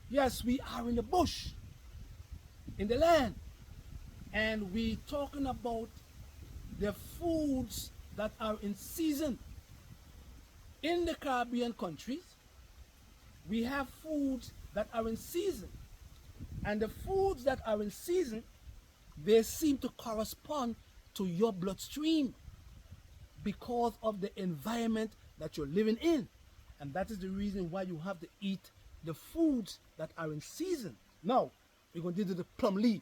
Yes, we are in the bush, in the land, and we talking about the foods that are in season. In the Caribbean countries, we have foods that are in season. And the foods that are in season, they seem to correspond to your bloodstream because of the environment that you're living in. And that is the reason why you have to eat the foods that are in season. Now, we're going to do the plum leaf.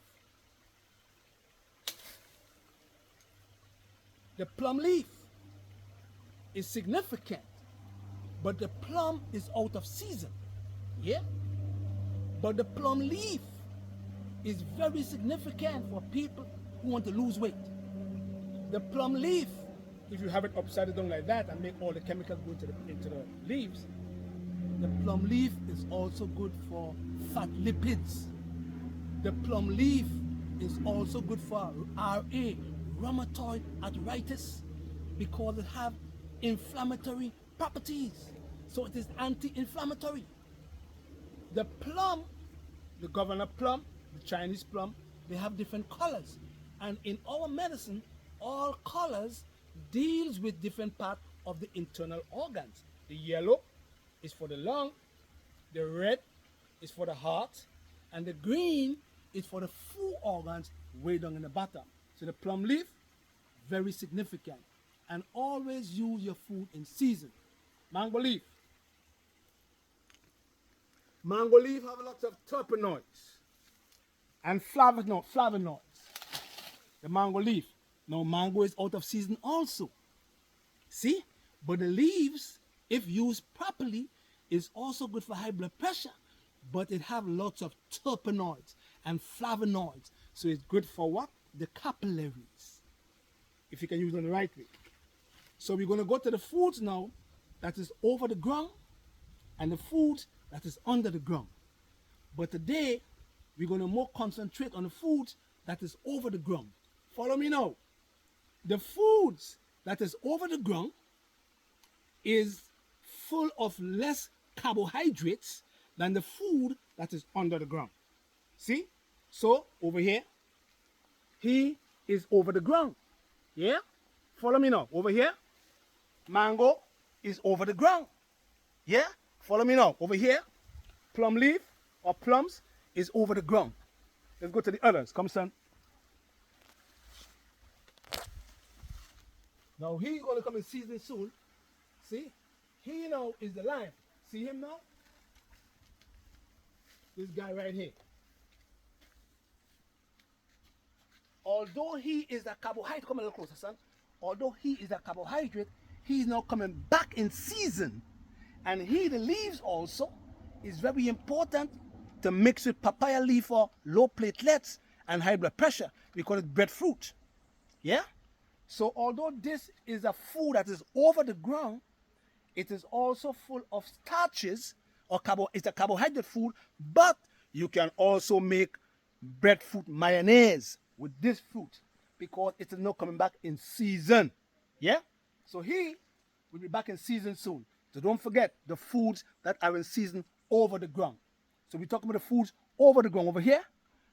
The plum leaf is significant, but the plum is out of season. Yeah? But the plum leaf is very significant for people who want to lose weight. The plum leaf, if you have it upside down like that and make all the chemicals go into the leaves, the plum leaf is also good for fat lipids. The plum leaf is also good for RA, rheumatoid arthritis, because it have inflammatory properties. So it is anti-inflammatory. The plum, the governor plum, the Chinese plum, they have different colors. And in our medicine, all colors deals with different part of the internal organs. The yellow is for the lung, the red is for the heart, and the green is for the food organs way down in the bottom. So the plum leaf, very significant. And always use your food in season. Mango leaf. Mango leaf have lots of terpenoids and flavonoids. The mango leaf. Now mango is out of season also. See? But the leaves, if used properly, is also good for high blood pressure. But it have lots of terpenoids and flavonoids. So it's good for what? The capillaries. If you can use it in the right way. So we're going to go to the foods now that is over the ground and the foods that is under the ground. But today, we're going to more concentrate on the foods that is over the ground. Follow me now. The foods that is over the ground is full of less carbohydrates than the food that is under the ground. See? So, over here, he is over the ground. Yeah? Follow me now. Over here, mango is over the ground. Yeah? Follow me now. Over here, plum leaf or plums is over the ground. Let's go to the others. Come, son. Now, he's going to come in season soon. See? He now is the lime. See him now? This guy right here. Although he is a carbohydrate, come a little closer, son. Although he is a carbohydrate, he is now coming back in season. And he, the leaves also, is very important to mix with papaya leaf for low platelets and high blood pressure. We call it breadfruit. Yeah? So although this is a food that is over the ground, it is also full of starches, or it's a carbohydrate food, but you can also make breadfruit mayonnaise with this fruit because it is now coming back in season. Yeah? So he will be back in season soon. So don't forget the foods that are in season over the ground. So we're talking about the foods over the ground. Over here,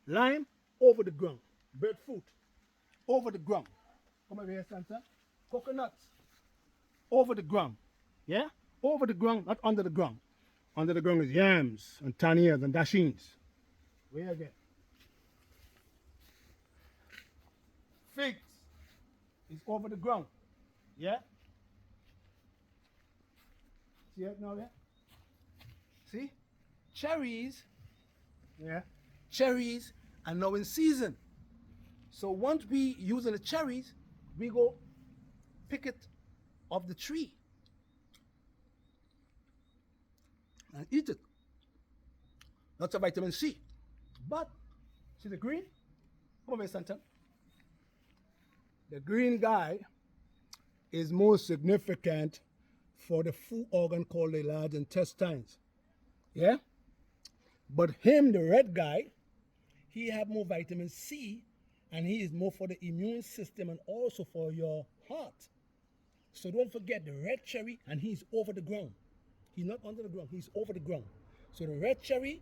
lime, over the ground. Breadfruit, over the ground. Come over here, Santa. Coconuts, over the ground. Yeah? Over the ground, not under the ground. Under the ground is yams and taniers and dashins. Where again? Figs is over the ground. Yeah? See it now there? See? Cherries, yeah, cherries are now in season. So once we using the cherries, we go pick it off the tree and eat it. Lots of vitamin C. But, see the green? Come over here, Santa. The green guy is most significant for the food organ called the large intestines. Yeah? But him, the red guy, he have more vitamin C and he is more for the immune system and also for your heart. So don't forget the red cherry, and he's over the ground. He's not under the ground, he's over the ground. So the red cherry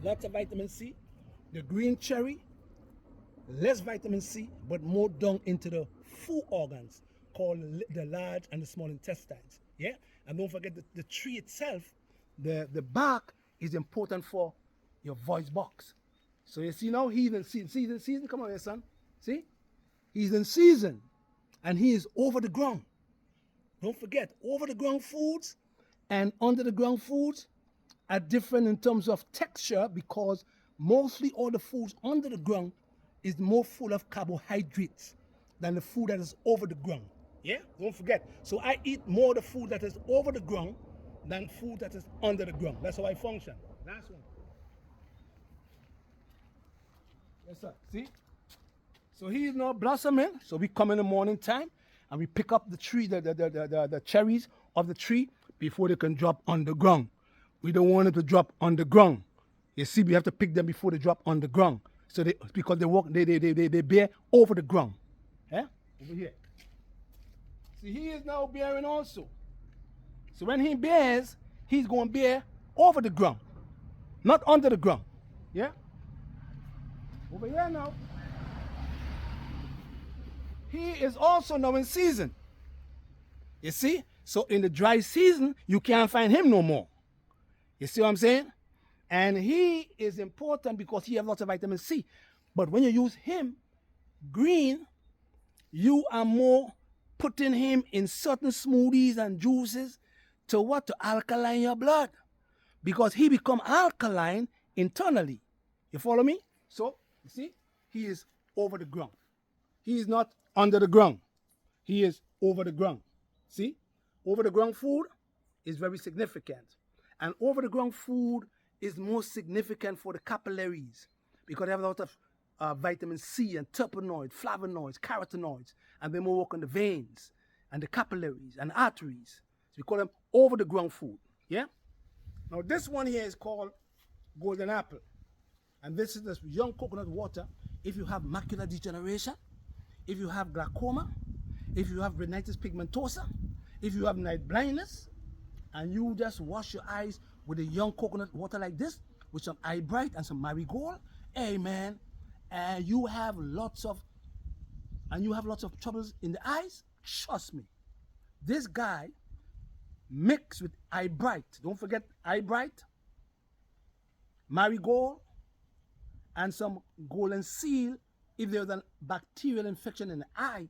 lots of vitamin C. The green cherry, less vitamin C, but more down into the food organs called the large and the small intestines. Yeah? And don't forget the tree itself, the bark is important for your voice box. So you see now, he's in season. Come on here, son. See? He's in season. And he is over the ground. Don't forget, over the ground foods and under the ground foods are different in terms of texture because mostly all the foods under the ground is more full of carbohydrates than the food that is over the ground. Yeah? Don't forget. So I eat more the food that is over the ground than food that is under the ground. That's how I function. Last one. Yes, sir. See? So he is now blossoming. So we come in the morning time and we pick up the tree, the cherries of the tree before they can drop on the ground. We don't want it to drop on the ground. You see, we have to pick them before they drop on the ground. So because they bear over the ground. Yeah? Over here. See, he is now bearing also. So when he bears, he's going to bear over the ground, not under the ground. Yeah? Over here now. He is also now in season. You see? So in the dry season, you can't find him no more. You see what I'm saying? And he is important because he has lots of vitamin C. But when you use him, green, you are more putting him in certain smoothies and juices to what? To alkaline your blood. Because he become alkaline internally. You follow me? So, you see, he is over the ground. He is not under the ground. He is over the ground. See? Over the ground food is very significant. And over the ground food is most significant for the capillaries because they have a lot of vitamin C and terpenoids, flavonoids, carotenoids, and they more work on the veins and the capillaries and arteries. So we call them over the ground food. Yeah? Now this one here is called golden apple. And this is this young coconut water. If you have macular degeneration, if you have glaucoma, if you have retinitis pigmentosa, if you have night blindness, and you just wash your eyes with a young coconut water like this, with some eye bright and some marigold, hey man, and you have lots of troubles in the eyes, trust me. This guy mixed with eye bright, don't forget eye bright, marigold, and some golden seal if there's a bacterial infection in the eye.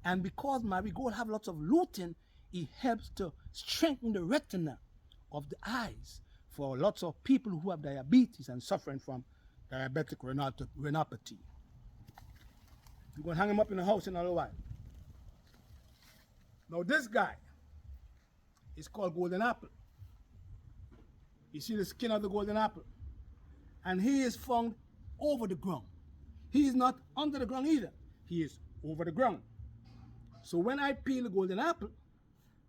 And because marigold have lots of lutein, it helps to strengthen the retina of the eyes for lots of people who have diabetes and suffering from diabetic retinopathy. We're going to hang him up in the house in a little while. Now this guy is called golden apple. You see the skin of the golden apple? And he is found over the ground. He is not under the ground either. He is over the ground. So when I peel the golden apple,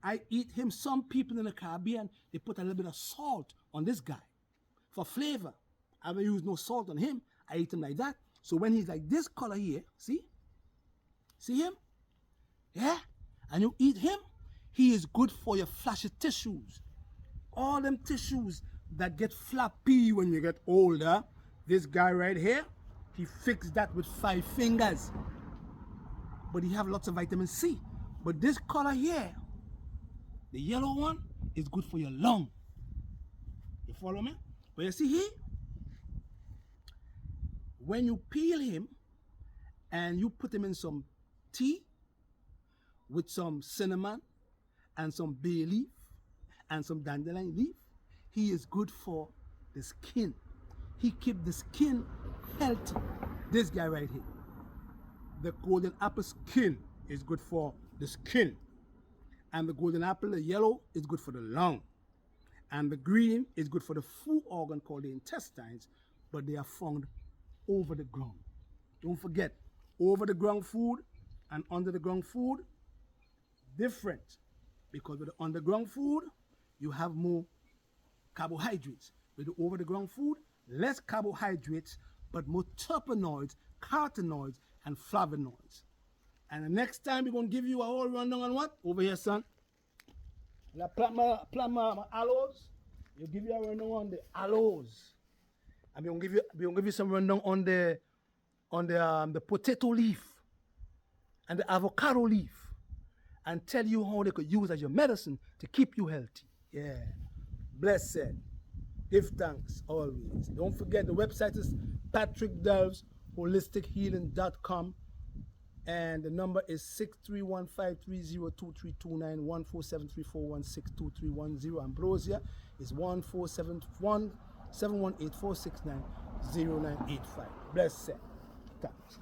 I eat him. Some people in the Caribbean, they put a little bit of salt on this guy for flavor. I don't use no salt on him. I eat him like that. So when he's like this color here, see? See him? Yeah? And you eat him, he is good for your flashy tissues. All them tissues that get flappy when you get older, this guy right here, he fixed that with 5 fingers. But he have lots of vitamin C. But this color here, the yellow one, is good for your lung. You follow me? But you see here, when you peel him and you put him in some tea with some cinnamon and some bay leaf and some dandelion leaf, he is good for the skin. He keeps the skin healthy. This guy right here. The golden apple skin is good for the skin. And the golden apple, the yellow, is good for the lung. And the green is good for the food organ called the intestines, but they are found over the ground. Don't forget, over the ground food and under the ground food, different. Because with the underground food, you have more carbohydrates. With the over the ground food, less carbohydrates, but more terpenoids, carotenoids, and flavonoids. And the next time we're going to give you a whole rundown on what? Over here, son. When I plant my aloes, you'll give you a rundown on the aloes. And we're gonna give you some rundown on the potato leaf and the avocado leaf, and tell you how they could use as your medicine to keep you healthy. Yeah. Blessed. Give thanks always. Don't forget the website is patrickdelvesholistichealing.com, and the number is 631-530-2329, 14734162310. Ambrosia is 1471718469098 Blessed. Thanks.